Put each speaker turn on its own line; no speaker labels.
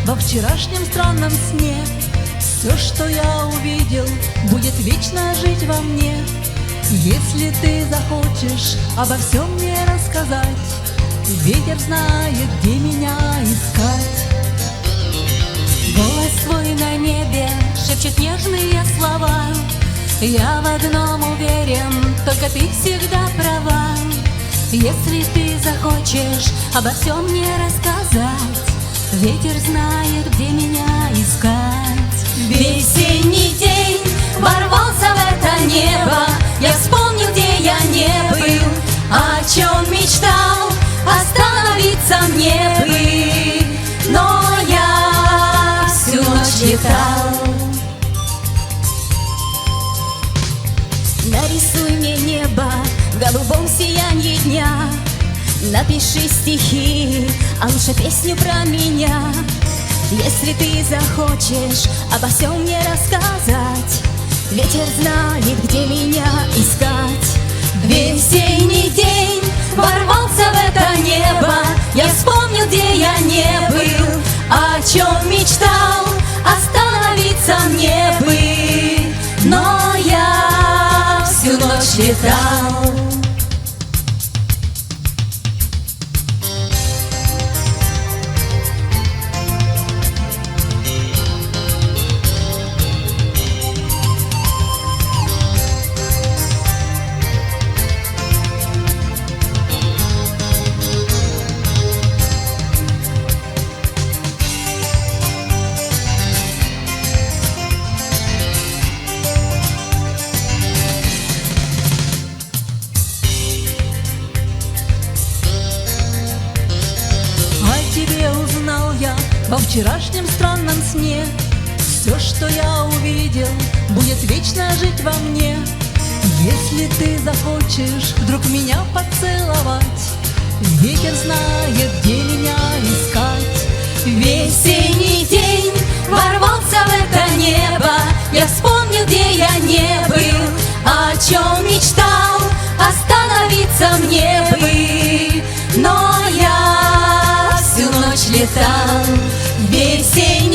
во вчерашнем странном сне. Все, что я увидел, будет вечно жить во мне. Если ты захочешь обо всем мне рассказать, ветер знает, где меня искать.
Голос свой на небе шепчет нежные слова. Я в одном уверен, только ты всегда права. Если ты захочешь обо всем мне рассказать, ветер знает, где меня искать.
Весенний день ворвался в это небо. Я вспомнил, где я не был, о чем мечтал, остановиться мне бы. Но я всю ночь летал.
Нарисуй мне небо в голубом сиянии дня. Напиши стихи, а лучше песню про меня. Если ты захочешь обо всем мне рассказать, ветер знает, где меня искать.
Весенний день ворвался в это небо. Я вспомнил, где я не был, о чем мечтал, остановиться мне бы. Но я всю ночь летал.
Тебе узнал я во вчерашнем странном сне. Все, что я увидел, будет вечно жить во мне. Если ты захочешь вдруг меня поцеловать, ветер знает, где меня искать.
Весенний день ворвался в это небо. Я вспомнил, где я не был, о чем мечтал, остановиться мне бы. Но я всю ночь летал. Весенний